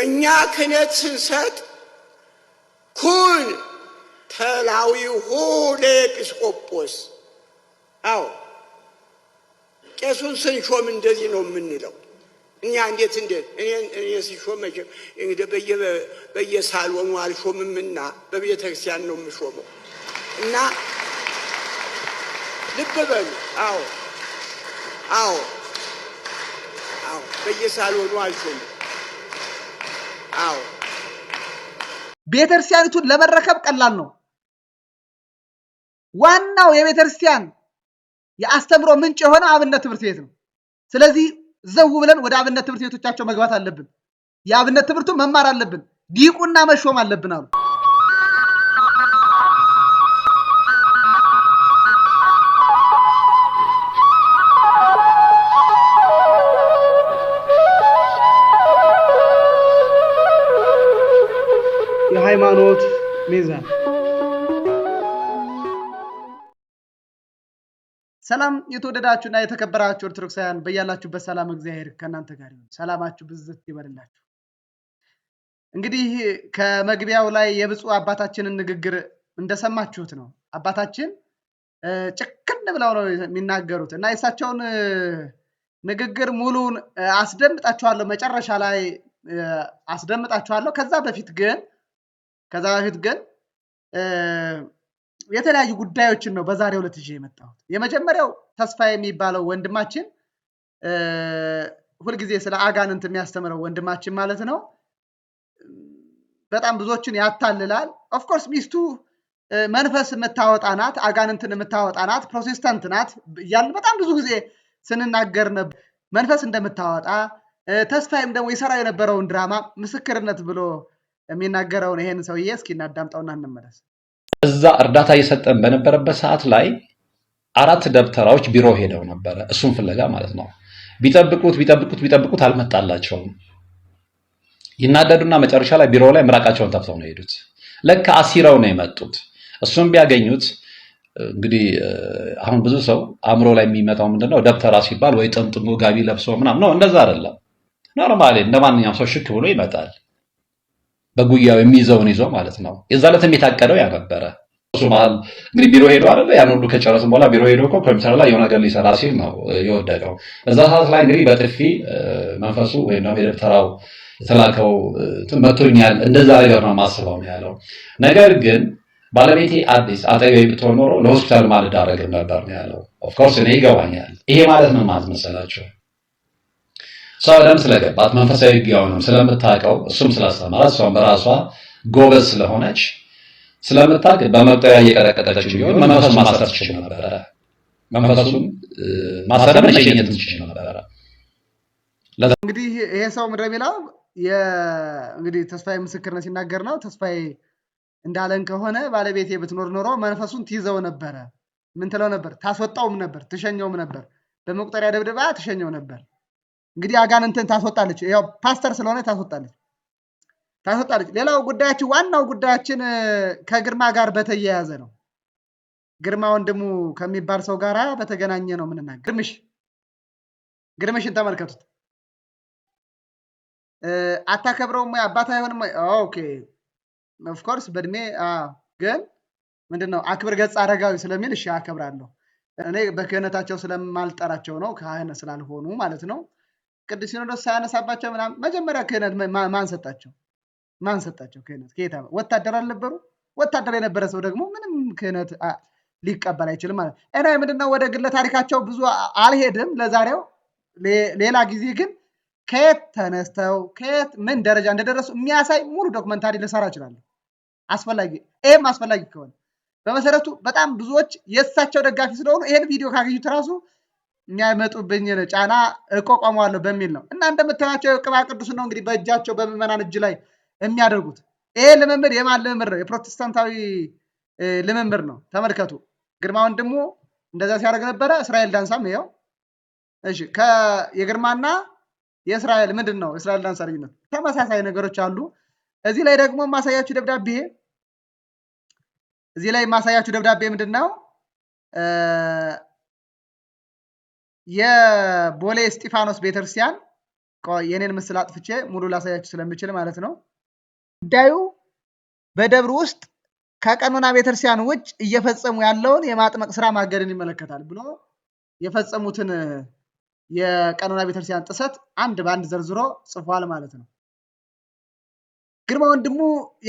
እኛ ክህነት ስንሰጥ ኩን ተላዊሁ ለኤጲስቆጶስ አዎ ቄሱን ስንሾም እንደዚህ ነው የምንለው እኛ እንዴት እኔ ሲሾም መቼም እንግዲህ በየሳሎኑ አልሾምምና በቤተ ክርስቲያን ነው የምሾመው እና ልብ በሉ አዎ በየሳሎኑ አልሾምም ቤተክርስቲያኒቱን ለመረከብ ቀላል ነው ዋናው የቤተክርስቲያን የአስተምሮ ምንጭ የሆነ አብነት ትምህርት ቤት ነው ስለዚህ ዘው ብለን ወደ አብነት ትምህርት ቤቶቻቸው መግባት አለብን የአብነት ትምህርቱን መማር አለብን ዲቁና መሾም አለብን አሉ የሃይማኖት ሚዛን ሰላም የተወደዳችሁና የተከበራችሁ ኦርቶዶክሳውያን በያላችሁበት ሰላም እግዚአብሔር ከእናንተ ጋር ይሁን ሰላማችሁ ብዝት ይበልላችሁ እንግዲህ ከመግቢያው ላይ የብፁዕ አባታችንን ንግግር እንደሰማችሁት ነው አባታችን ጭክን ብለው ነው የሚናገሩት እና የእሳቸውን ንግግር ሙሉን አስደምጣችኋለሁ መጨረሻ ላይ አስደምጣችኋለሁ ከዛ በፊት ግን የተለያዩ ጉዳዮችን ነው በዛሬው ዕለት ይዤ የመጣሁት የመጀመሪያው ተስፋ የሚባለው ወንድማችን ሁሉ ጊዜ ስለ አጋንንት የሚያስተምረው ወንድማችን ማለት ነው በጣም ብዙዎችን ያታልላል ኦፍ ኮርስ ሚስቱ መንፈስ የምታወጣ ናት አጋንንትን የምታወጣ ናት ፕሮቴስታንት ናት ያልን በጣም ብዙ ጊዜ ስንናገር ነበር መንፈስ እንደምታወጣ ተስፋይም ደግሞ ይሰራ የነበረውን ድራማ ምስክርነት ብሎ የሚናገረውን ይሄን ሰውዬ እስኪ እናዳምጣውና እንመለስ እዛ እርዳታ እየሰጠን በነበረበት ሰዓት ላይ 4 ደብተራዎች ቢሮ ሄደው ነበር እሱን ፍለጋ ማለት ነው ቢጠብቁት አልመጣላቸውም ይናደዱና መጨረሻ ላይ ቢሮ ላይ ምራቃቸውን ተፍተው ነው ሄዱት ለካ አሲራው ነው የመጡት እሱን ቢያገኙት እንግዲህ አሁን ብዙ ሰው አእምሮ ላይ የሚመጣው ምንድነው ደብተራ ሲባል ወይ ጥምጥሙ ጋቢ ለብሶ ምናምን ነው እንደዛ አይደለም ኖርማሊ እንደማንኛውም ሰው ሽክ ብሎ ይመጣል በጉያው የሚይዘውን ይዞ ማለት ነው የዛለተም የታቀደው ያ ነበረ እሱ ማለት እንግዲህ ቢሮ ሄዶ አይደለ ያን ሁሉ ከጨረሰ በኋላ ቢሮ ሄዶ ኮምፒውተር ላይ የሆነ ነገር ሊሰራ ሲል ነው የወደቀው እዛ ሰዓት ላይ እንግዲህ በጥፊ መንፈሱ ወይ ነው የደብተራው የተላከው መቶኛል እንደዛ ነገር ነው ማስበው ነው ያለው ነገር ግን ባለቤቴ አዲስ አጠገቤ ብትሆን ኖሮ ለሆስፒታል ማለት አደረግም ነበር ነው ያለው ኦፍ ኮርስ እኔ ይገባኛል ይሄ ማለት ምን ማለት መሰላችሁ ሰው ደም ስለገባት መንፈሳዊ ግያውንም ስለምታቀው እሱም ስላስተማራ እሷም በራሷ ጎበዝ ስለሆነች ስለምታቀ በመጣያ እየቀረቀጠች ቢሆን መንፈሱን ማሰር ትችል ነበር መንፈሱን ማሰር መሸኘት ትችል ነበር እንግዲህ ይሄ ሰው ምድረ ቢላው እንግዲህ ተስፋዬ ምስክርነት ሲናገር ነው ተስፋዬ እንዳለን ከሆነ ባለቤቴ ብትኖር ኖሮ መንፈሱን ትይዘው ነበር ምን ትለው ነበር ታስወጣውም ነበር ትሸኘውም ነበር በመቁጠሪያ ደብድባ ትሸኘው ነበር እንግዲህ አጋንንትን ታስወጣለች ያው ፓስተር ስለሆነ ታስወጣለች ሌላው ጉዳያችን ዋናው ጉዳያችን ከግርማ ጋር በተያያዘ ነው ግርማ ወንድሙ ከሚባል ሰው ጋራ በተገናኘ ነው ምንናገር ግርምሽን ተመልከቱት አታከብረውም ወይ አባታ አይሆንም ኦኬ ኦፍ ኮርስ በእድሜ ግን ምንድነው አክብር ገጽ አረጋዊ ስለሚል እሺ አከብራለሁ እኔ በክህነታቸው ስለማልጠራቸው ነው ካህን ስላልሆኑ ማለት ነው ቅዱስ ሲኖዶስ ሳያነሳባቸው ምናምን መጀመሪያ ክህነት ማን ሰጣቸው ክህነት ከየታ ወታደር አልነበሩ ወታደር የነበረ ሰው ደግሞ ምንም ክህነት ሊቀበል አይችልም ማለት እኔ ምንድነው ወደ ግለ ታሪካቸው ብዙ አልሄድም ለዛሬው ሌላ ጊዜ ግን ከየት ተነስተው ከየት ምን ደረጃ እንደደረሱ የሚያሳይ ሙሉ ዶክመንታሪ ልሰራ እችላለሁ አስፈላጊ ከሆነ በመሰረቱ በጣም ብዙዎች የእሳቸው ደጋፊ ስለሆኑ ይሄን ቪዲዮ ካገኙት ራሱ የሚያመጡብኝ ጫና እቆቋማለሁ በሚል ነው እና እንደምታያቸው ቅባ ቅዱስ ነው እንግዲህ በእጃቸው በመመናን እጅ ላይ የሚያደርጉት ይሄ ልምምድ የማን ልምምድ ነው የፕሮቴስታንታዊ ልምምድ ነው ተመልከቱ ግርማ ወንድሙ እንደዛ ሲያደርግ ነበረ እስራኤል ዳንሳም ይሄው እሺ የግርማና የእስራኤል ምንድነው እስራኤል ዳንሳ ልዩነት ተመሳሳይ ነገሮች አሉ እዚህ ላይ ደግሞ ማሳያችሁ ደብዳቤ ምንድነው የቦሌ እስጢፋኖስ ቤተክርስቲያን ቆይ የኔን ምስል አጥፍቼ ሙሉ ላሳያችሁ ስለምችል ማለት ነው። ጉዳዩ በደብሩ ውስጥ ከቀኖና ቤተክርስቲያን ውጭ እየፈጸሙ ያለውን የማጥመቅ ስራ ማገድን ይመለከታል ብሎ የፈጸሙትን የቀኖና ቤተክርስቲያን ጥሰት አንድ በአንድ ዘርዝሮ ጽፏል ማለት ነው። ግርማ ወንድሙ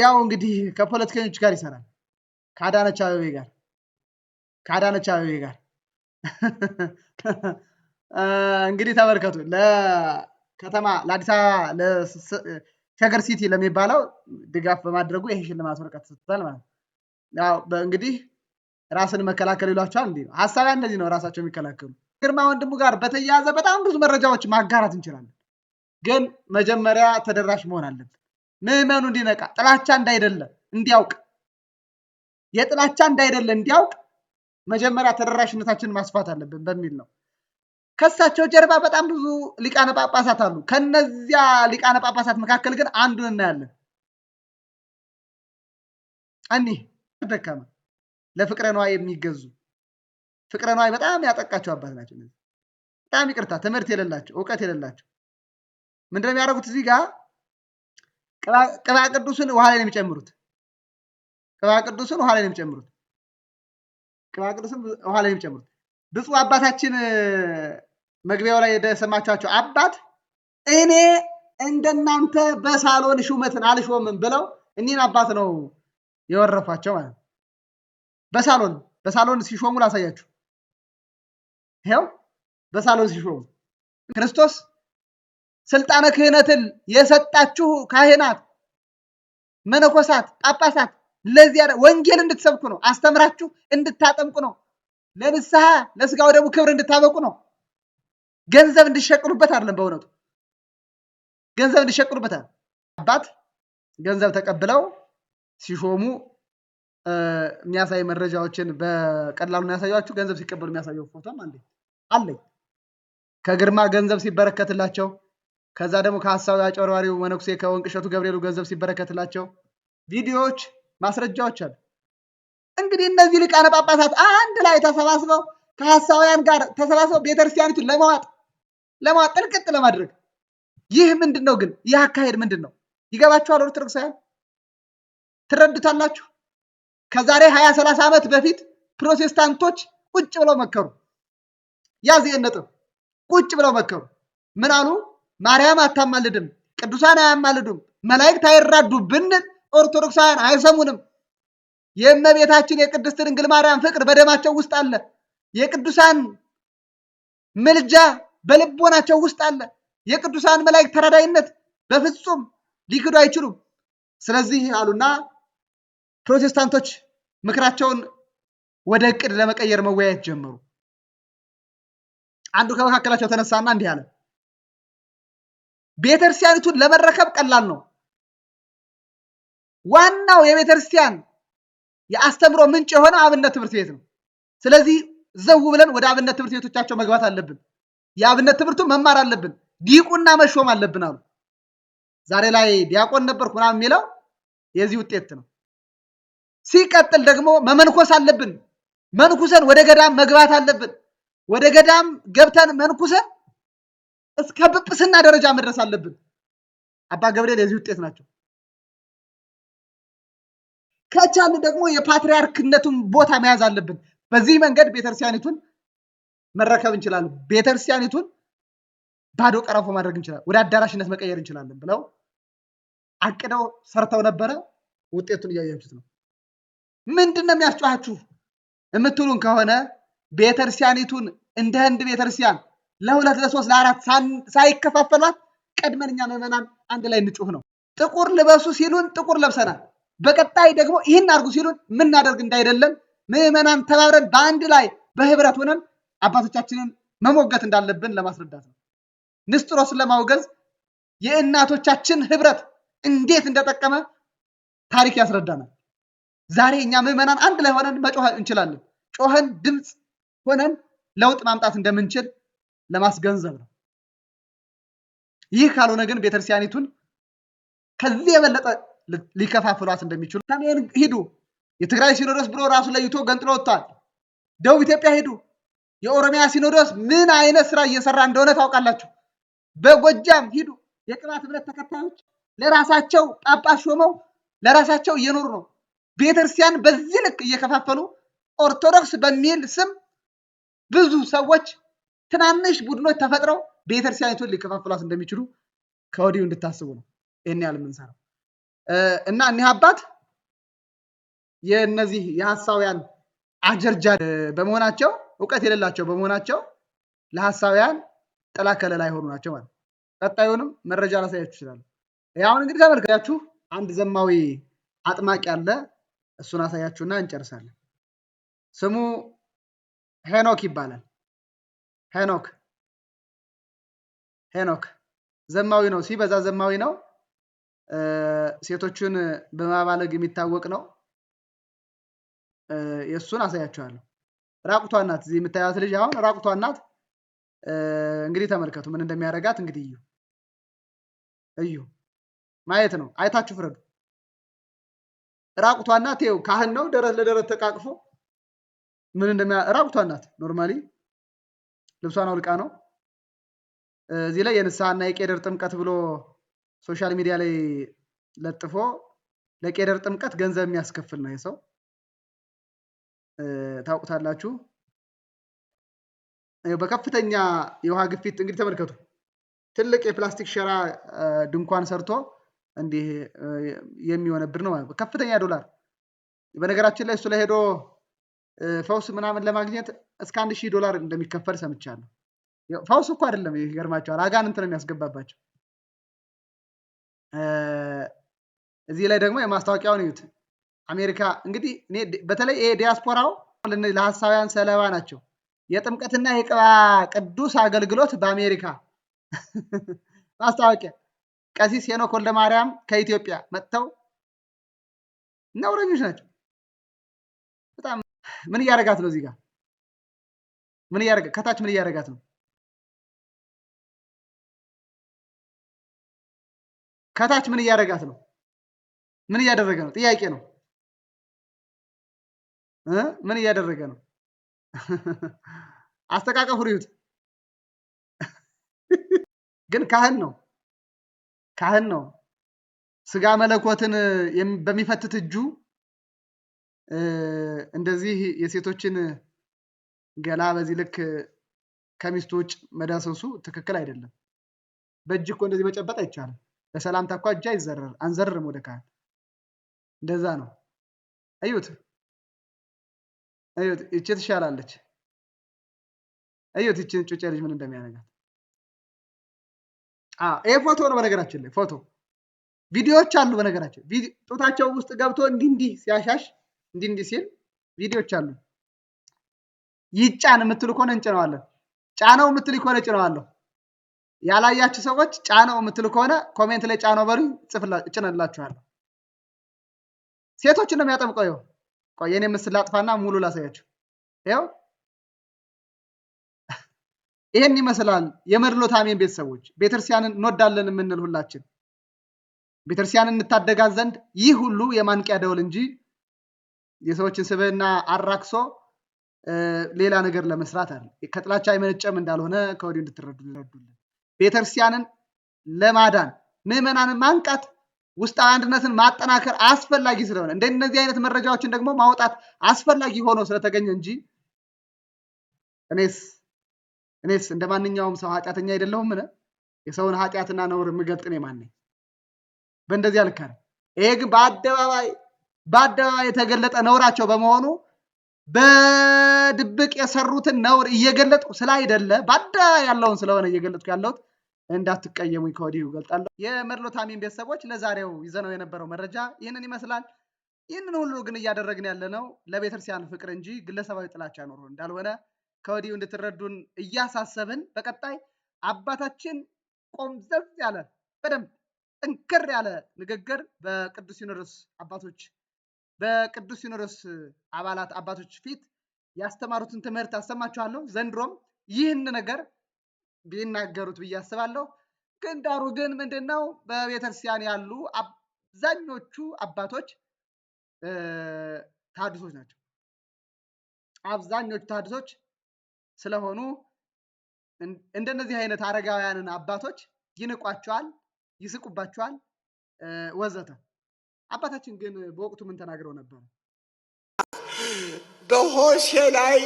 ያው እንግዲህ ከፖለቲከኞች ጋር ይሰራል፣ ከአዳነች አቤቤ ጋር እንግዲህ ተመልከቱ። ለከተማ ለአዲስ አበባ ለሸገር ሲቲ ለሚባለው ድጋፍ በማድረጉ ይሄ ሽልማት ወረቀት ሰጥቷል ማለት ነው። ያው እንግዲህ ራስን መከላከል ይሏቸዋል። እንዲህ ነው ሐሳብ እንደዚህ ነው ራሳቸው የሚከላከሉ። ግርማ ወንድሙ ጋር በተያያዘ በጣም ብዙ መረጃዎች ማጋራት እንችላለን፣ ግን መጀመሪያ ተደራሽ መሆን አለብን። ምዕመኑ እንዲነቃ፣ ጥላቻ እንዳይደለ እንዲያውቅ፣ የጥላቻ እንዳይደለ እንዲያውቅ መጀመሪያ ተደራሽነታችንን ማስፋት አለብን በሚል ነው። ከሳቸው ጀርባ በጣም ብዙ ሊቃነ ጳጳሳት አሉ። ከነዚያ ሊቃነ ጳጳሳት መካከል ግን አንዱን እናያለን። እኒህ ደካማ ለፍቅረ ነዋይ የሚገዙ ፍቅረ ነዋይ በጣም ያጠቃቸው አባት ናቸው። በጣም ይቅርታ፣ ትምህርት የሌላቸው እውቀት የሌላቸው ምንድነው የሚያደርጉት? እዚህ ጋር ቅባ ቅዱስን ውሃ ላይ ነው የሚጨምሩት። ብፁዕ አባታችን መግቢያው ላይ የሰማችኋቸው አባት እኔ እንደናንተ በሳሎን ሹመትን አልሾምም ብለው እኒህን አባት ነው የወረፏቸው ማለት ነው። በሳሎን ሲሾሙ ላሳያችሁ። ይኸው በሳሎን ሲሾሙ ክርስቶስ ስልጣነ ክህነትን የሰጣችሁ ካህናት፣ መነኮሳት፣ ጳጳሳት ለዚያ ወንጌል እንድትሰብኩ ነው፣ አስተምራችሁ እንድታጠምቁ ነው፣ ለንስሐ ለስጋው ደግሞ ክብር እንድታበቁ ነው። ገንዘብ እንድሸቅሉበት አይደለም። በእውነቱ ገንዘብ እንድሸቅሉበት አይደለም። አባት ገንዘብ ተቀብለው ሲሾሙ የሚያሳይ መረጃዎችን በቀላሉ ነው ያሳያችሁ። ገንዘብ ሲቀበሉ የሚያሳየው ፎቶም አለኝ። ከግርማ ገንዘብ ሲበረከትላቸው፣ ከዛ ደግሞ ከሐሳዊ አጭበርባሪው መነኩሴ ከወንቅሸቱ ገብርኤሉ ገንዘብ ሲበረከትላቸው ቪዲዮዎች፣ ማስረጃዎች አሉ። እንግዲህ እነዚህ ሊቃነ ጳጳሳት አንድ ላይ ተሰባስበው ከሐሳውያን ጋር ተሰባስበው ቤተክርስቲያኒቱን ለማዋጥ ጥልቅጥ ለማድረግ ይህ ምንድን ነው ግን? ይህ አካሄድ ምንድን ነው? ይገባችኋል? ኦርቶዶክሳውያን ትረዱታላችሁ? ከዛሬ 20-30 ዓመት በፊት ፕሮቴስታንቶች ቁጭ ብለው መከሩ። ያዝ ነጥብ። ቁጭ ብለው መከሩ። ምን አሉ? ማርያም አታማልድም፣ ቅዱሳን አያማልዱም፣ መላእክት አይራዱ ብንል ኦርቶዶክሳውያን አይሰሙንም። የእመቤታችን የቅድስት ድንግል ማርያም ፍቅር በደማቸው ውስጥ አለ። የቅዱሳን ምልጃ በልቦናቸው ውስጥ አለ። የቅዱሳን መላእክት ተራዳይነት በፍጹም ሊክዱ አይችሉም። ስለዚህ አሉና ፕሮቴስታንቶች ምክራቸውን ወደ እቅድ ለመቀየር መወያየት ጀመሩ። አንዱ ከመካከላቸው ተነሳና እንዲህ አለ፣ ቤተክርስቲያኒቱን ለመረከብ ቀላል ነው። ዋናው የቤተክርስቲያን የአስተምሮ ምንጭ የሆነ አብነት ትምህርት ቤት ነው። ስለዚህ ዘው ብለን ወደ አብነት ትምህርት ቤቶቻቸው መግባት አለብን። የአብነት ትምህርቱን መማር አለብን። ዲቁና መሾም አለብን አሉ። ዛሬ ላይ ዲያቆን ነበርኩ ምናምን የሚለው የዚህ ውጤት ነው። ሲቀጥል ደግሞ መመንኮስ አለብን። መንኩሰን ወደ ገዳም መግባት አለብን። ወደ ገዳም ገብተን መንኩሰን እስከ ጵጵስና ደረጃ መድረስ አለብን። አባ ገብርኤል የዚህ ውጤት ናቸው። ከቻሉ ደግሞ የፓትርያርክነቱን ቦታ መያዝ አለብን። በዚህ መንገድ ቤተክርስቲያኒቱን መረከብ እንችላለን። ቤተክርስቲያኒቱን ባዶ ቀረፎ ማድረግ እንችላለን። ወደ አዳራሽነት መቀየር እንችላለን ብለው አቅደው ሰርተው ነበረ። ውጤቱን እያያችሁት ነው። ምንድን ነው የሚያስጨዋችሁ የምትሉን ከሆነ ቤተክርስቲያኒቱን እንደ ህንድ ቤተክርስቲያን ለ2 ለ3 ለ4 ሳይከፋፈሏት ቀድመን እኛ ምዕመናን አንድ ላይ እንጩህ ነው። ጥቁር ልበሱ ሲሉን ጥቁር ለብሰናል። በቀጣይ ደግሞ ይህን አድርጉ ሲሉን ምናደርግ እንዳይደለም ምዕመናን ተባብረን በአንድ ላይ በህብረት ሆነን አባቶቻችንን መሞገት እንዳለብን ለማስረዳት ነው። ንስጥሮስን ለማውገዝ የእናቶቻችን ህብረት እንዴት እንደጠቀመ ታሪክ ያስረዳናል። ዛሬ እኛ ምዕመናን አንድ ላይ ሆነን መጮህ እንችላለን። ጮኸን ድምፅ ሆነን ለውጥ ማምጣት እንደምንችል ለማስገንዘብ ነው። ይህ ካልሆነ ግን ቤተክርስቲያኒቱን ከዚህ የበለጠ ሊከፋፍሏት እንደሚችሉ ሰሜን ሂዱ፣ የትግራይ ሲኖዶስ ብሎ ራሱ ለይቶ ገንጥሎ ወጥቷል። ደቡብ ኢትዮጵያ ሂዱ፣ የኦሮሚያ ሲኖዶስ ምን አይነት ስራ እየሰራ እንደሆነ ታውቃላችሁ። በጎጃም ሂዱ። የቅባት እምነት ተከታዮች ለራሳቸው ጳጳስ ሾመው ለራሳቸው እየኖሩ ነው። ቤተክርስቲያን በዚህ ልክ እየከፋፈሉ ኦርቶዶክስ በሚል ስም ብዙ ሰዎች ትናንሽ ቡድኖች ተፈጥረው ቤተክርስቲያኒቱን ሊከፋፍሏት እንደሚችሉ ከወዲሁ እንድታስቡ ነው ይህን ያህል የምንሰራው እና እኒህ አባት የእነዚህ የሐሳውያን አጀርጃ በመሆናቸው እውቀት የሌላቸው በመሆናቸው ለሐሳውያን ጥላ ከለላ የሆኑ ናቸው ማለት። ቀጣዩንም መረጃ ላሳያችሁ ይችላል። አሁን እንግዲህ ተመልከታችሁ አንድ ዘማዊ አጥማቂ አለ። እሱን አሳያችሁና እንጨርሳለን። ስሙ ሄኖክ ይባላል። ሄኖክ ዘማዊ ነው፣ ሲበዛ ዘማዊ ነው። ሴቶቹን በማባለግ የሚታወቅ ነው። የእሱን አሳያችኋለሁ። ራቁቷን ናት። እዚህ የምታዩት ልጅ አሁን ራቁቷን ናት። እንግዲህ ተመልከቱ ምን እንደሚያደርጋት። እንግዲህ እዩ ማየት ነው። አይታችሁ ፍረዱ። ራቁቷን ናት። ይኸው ካህን ነው፣ ደረት ለደረት ተቃቅፎ ምን ራቁቷን ናት። ኖርማሊ ልብሷን አውልቃ ነው። እዚህ ላይ የንስሐና የቄደር ጥምቀት ብሎ ሶሻል ሚዲያ ላይ ለጥፎ ለቄደር ጥምቀት ገንዘብ የሚያስከፍል ነው የሰው ታውቁታላችሁ። በከፍተኛ የውሃ ግፊት እንግዲህ ተመልከቱ። ትልቅ የፕላስቲክ ሸራ ድንኳን ሰርቶ እንዲህ የሚሆነብር ነው ማለት ከፍተኛ ዶላር። በነገራችን ላይ እሱ ላይ ሄዶ ፈውስ ምናምን ለማግኘት እስከ $1000 እንደሚከፈል ሰምቻለሁ። ፈውስ እኮ አይደለም፣ ይገርማቸዋል። አጋንንት ነው የሚያስገባባቸው። እዚህ ላይ ደግሞ የማስታወቂያውን እዩት። አሜሪካ እንግዲህ በተለይ ይሄ ዲያስፖራው ለሐሳውያን ሰለባ ናቸው። የጥምቀትና የቅባ ቅዱስ አገልግሎት በአሜሪካ ማስታወቂያ። ቀሲስ ሄኖክ ወልደማርያም ከኢትዮጵያ መጥተው ነውረኞች ናቸው በጣም። ምን እያደረጋት ነው? እዚህ ጋር ምን እያደረጋት ከታች ምን እያደረጋት ነው? ከታች ምን እያደረጋት ነው? ምን እያደረገ ነው? ጥያቄ ነው። ምን እያደረገ ነው? አስተቃቀፉ ሪዩት ግን ካህን ነው። ስጋ መለኮትን በሚፈትት እጁ እንደዚህ የሴቶችን ገላ በዚህ ልክ ከሚስቱ ውጭ መዳሰሱ ትክክል አይደለም። በእጅ እኮ እንደዚህ መጨበጥ አይቻልም። በሰላምታ እኮ እጅ አንዘርርም ወደ ካህን። እንደዛ ነው። እዩት፣ ይቺ ትሻላለች። እዩት ይቺን ጩጬ ልጅ ምን እንደሚያደርጋት። ይሄ ፎቶ ነው። በነገራችን ላይ ፎቶ ቪዲዮዎች አሉ። በነገራችን ጡታቸው ውስጥ ገብቶ እንዲህ ሲያሻሽ እንዲህ ሲል ቪዲዮዎች አሉ። ይጫን የምትሉ ከሆነ እንጭነዋለን። ጫነው የምትሉ ከሆነ ጭነዋለሁ። ያላያችሁ ሰዎች ጫነው የምትሉ ከሆነ ኮሜንት ላይ ጫነው በሉ፣ እጭነላችኋለሁ። ሴቶችን ነው የሚያጠምቀው። ይኸው ቆይ የኔ ምስል ላጥፋና ሙሉ ላሳያችሁ። ይኸው ይሄን ይመስላል። የመድሎት አሜን ቤተሰቦች፣ ቤተክርስቲያንን እንወዳለን የምንል ሁላችን ቤተክርስቲያንን እንታደጋት ዘንድ ይህ ሁሉ የማንቂያ ደወል እንጂ የሰዎችን ስብዕና አራክሶ ሌላ ነገር ለመስራት አለ ከጥላቻ የመነጨም እንዳልሆነ ከወዲሁ እንድትረዱልን። ቤተክርስቲያንን ለማዳን ምዕመናንን ማንቃት፣ ውስጣዊ አንድነትን ማጠናከር አስፈላጊ ስለሆነ እንደነዚህ አይነት መረጃዎችን ደግሞ ማውጣት አስፈላጊ ሆኖ ስለተገኘ እንጂ እኔስ እንደ ማንኛውም ሰው ኃጢአተኛ አይደለሁም። የሰውን ኃጢአትና ነውር የምገልጥ እኔ ማን ነኝ? በእንደዚህ አልካለ። ይሄ ግን በአደባባይ የተገለጠ ነውራቸው በመሆኑ በድብቅ የሰሩትን ነውር እየገለጥኩ ስላይደለ በአደባባይ ያለውን ስለሆነ እየገለጥኩ ያለሁት እንዳትቀየሙኝ ከወዲሁ ገልጣለሁ። የመድሎት አሜን ቤተሰቦች ለዛሬው ይዘነው የነበረው መረጃ ይህንን ይመስላል። ይህንን ሁሉ ግን እያደረግን ያለነው ለቤተክርስቲያን ፍቅር እንጂ ግለሰባዊ ጥላቻ ኖሮ እንዳልሆነ ከወዲሁ እንድትረዱን እያሳሰብን በቀጣይ አባታችን ቆምዘዝ ያለ በደንብ ጠንከር ያለ ንግግር በቅዱስ ሲኖዶስ አባቶች ፊት ያስተማሩትን ትምህርት አሰማችኋለሁ። ዘንድሮም ይህን ነገር ቢናገሩት ብዬ አስባለሁ። ግን ዳሩ ግን ምንድነው በቤተክርስቲያን ያሉ አብዛኞቹ አባቶች ተሐድሶች ናቸው። አብዛኞቹ ተሐድሶች ስለሆኑ እንደነዚህ አይነት አረጋውያንን አባቶች ይንቋቸዋል፣ ይስቁባቸዋል ወዘተ። አባታችን ግን በወቅቱ ምን ተናግረው ነበር? በሆሴ ላይ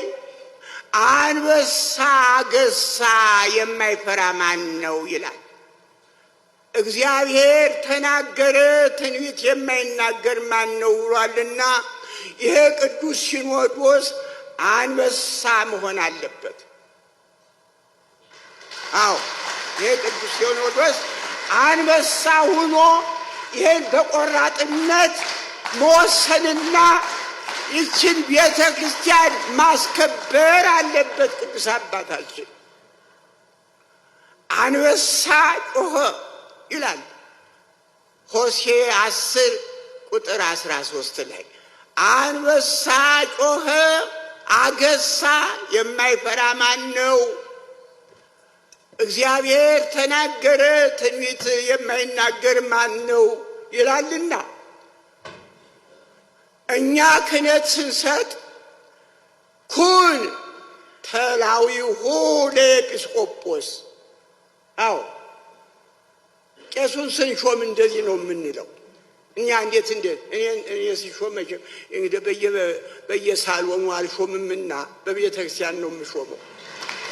አንበሳ ገሳ የማይፈራ ማን ነው ይላል። እግዚአብሔር ተናገረ ትንቢት የማይናገር ማን ነው ብሏልና ይሄ ቅዱስ ሲኖዶስ አንበሳ መሆን አለበት። አዎ ይሄ ቅዱስ ሲኖዶስ አንበሳ ሆኖ ይሄን በቆራጥነት መወሰንና ይችን ቤተ ክርስቲያን ማስከበር አለበት። ቅዱስ አባታችን አንበሳ ጮኸ ይላል ሆሴ 10 ቁጥር 13 ላይ አንበሳ ጮኸ አገሳ የማይፈራ ማን ነው? እግዚአብሔር ተናገረ ትንቢት የማይናገር ማን ነው ይላልና እኛ ክህነት ስንሰጥ ኩን ተላዊሁ ለኤጲስቆጶስ። አዎ ቄሱን ስንሾም እንደዚህ ነው የምንለው። እኛ እንዴት እኔ ሲሾም መቼም እንግዲህ በየሳሎኑ አልሾምምና በቤተ ክርስቲያን ነው የምሾመው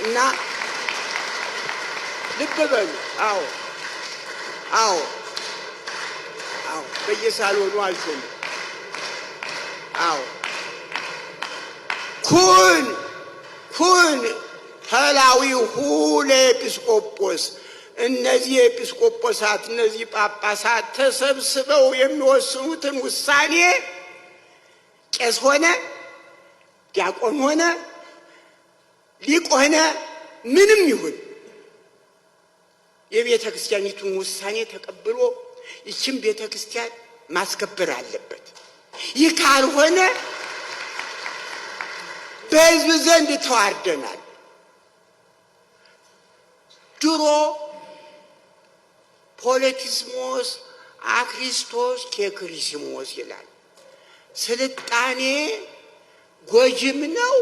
እና ልብ በሉ። አዎ አዎ አዎ በየሳሎኑ አልሾምም። አዎ ኩን ተላዊሁ ለኤጲስቆጶስ። እነዚህ ኤጲስቆጶሳት እነዚህ ጳጳሳት ተሰብስበው የሚወስኑትን ውሳኔ ቄስ ሆነ ዲያቆን ሆነ ሊቅ ሆነ ምንም ይሁን የቤተ ክርስቲያኒቱን ውሳኔ ተቀብሎ ይችን ቤተ ክርስቲያን ማስከበር አለበት። ይህ ካልሆነ በሕዝብ ዘንድ ተዋርደናል። ድሮ ፖለቲስሞስ አክሪስቶስ ኬክሪሲሞስ ይላል። ስልጣኔ ጎጅም ነው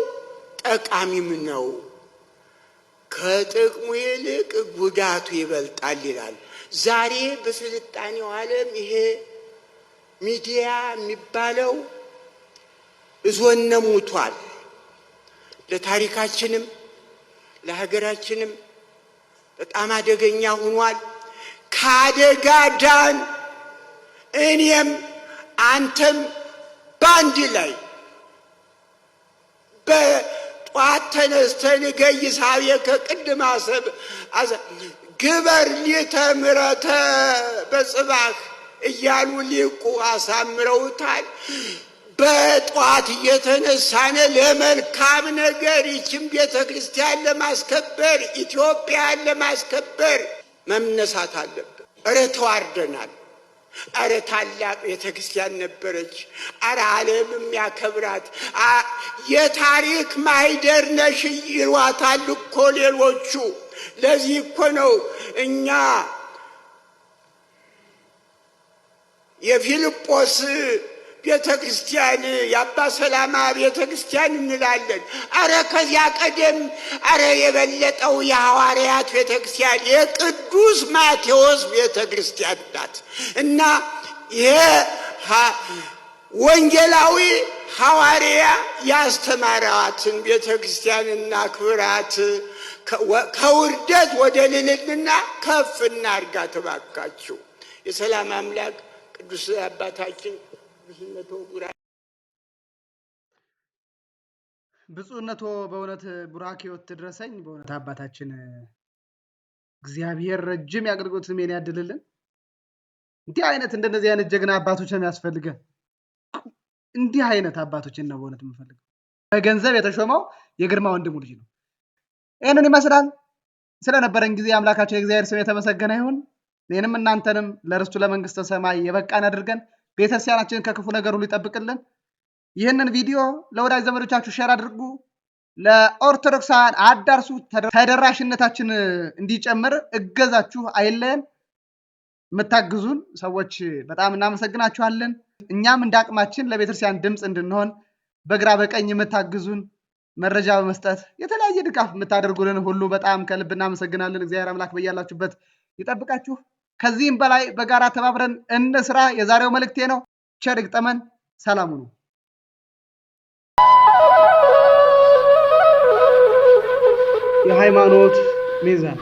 ጠቃሚም ነው፣ ከጥቅሙ ይልቅ ጉዳቱ ይበልጣል ይላል። ዛሬ በስልጣኔው ዓለም ይሄ ሚዲያ የሚባለው እዞነ ሙቷል። ለታሪካችንም ለሀገራችንም በጣም አደገኛ ሆኗል። ከአደጋ ዳን። እኔም አንተም በአንድ ላይ በጧት ተነስተን ገይሳቤ ከቅድም አሰብ ግበር ሊተ ምሕረተ በጽባህ እያሉ ሊቁ አሳምረውታል። በጧት እየተነሳነ ለመልካም ነገር ይችን ቤተ ክርስቲያን ለማስከበር ኢትዮጵያን ለማስከበር መነሳት አለብን። እረ ተዋርደናል። እረ ታላቅ ቤተ ክርስቲያን ነበረች። እረ ዓለም የሚያከብራት የታሪክ ማህደር ነሽ ይሏታል እኮ ሌሎቹ። ለዚህ እኮ ነው እኛ የፊልጶስ ቤተ ክርስቲያን የአባ ሰላማ ቤተ ክርስቲያን እንላለን። አረ ከዚያ ቀደም አረ የበለጠው የሐዋርያት ቤተ ክርስቲያን የቅዱስ ማቴዎስ ቤተ ክርስቲያን ናት። እና ይሄ ወንጌላዊ ሐዋርያ ያስተማራትን ቤተ ክርስቲያንና ክብራት ከውርደት ወደ ልዕልና ከፍ እናድርጋት እባካችሁ። የሰላም አምላክ ቅዱስ አባታችን ብፁዕነቶ በእውነት ቡራኬዎት ድረሰኝ። በእውነት አባታችን እግዚአብሔር ረጅም ያገልግሎት ዕድሜን ያድልልን። እንዲህ አይነት እንደነዚህ አይነት ጀግና አባቶች ነው የሚያስፈልገን። እንዲህ አይነት አባቶችን ነው በእውነት የምፈልገው። በገንዘብ የተሾመው የግርማ ወንድሙ ልጅ ነው። ይህንን ይመስላል። ስለነበረን ጊዜ አምላካችን የእግዚአብሔር ስም የተመሰገነ ይሁን። እኔንም እናንተንም ለርስቱ ለመንግስተ ሰማይ የበቃን አድርገን ቤተክርስቲያናችንን ከክፉ ነገር ሁሉ ይጠብቅልን። ይህንን ቪዲዮ ለወዳጅ ዘመዶቻችሁ ሼር አድርጉ፣ ለኦርቶዶክሳውያን አዳርሱ። ተደራሽነታችን እንዲጨምር እገዛችሁ አይለየን። የምታግዙን ሰዎች በጣም እናመሰግናችኋለን። እኛም እንደ አቅማችን ለቤተክርስቲያን ድምፅ እንድንሆን በግራ በቀኝ የምታግዙን መረጃ በመስጠት የተለያየ ድጋፍ የምታደርጉልን ሁሉ በጣም ከልብ እናመሰግናለን። እግዚአብሔር አምላክ በያላችሁበት ይጠብቃችሁ። ከዚህም በላይ በጋራ ተባብረን እንስራ የዛሬው መልእክቴ ነው። ቸር ይግጠመን። ሰላም ሁኑ። የሃይማኖት ሚዛን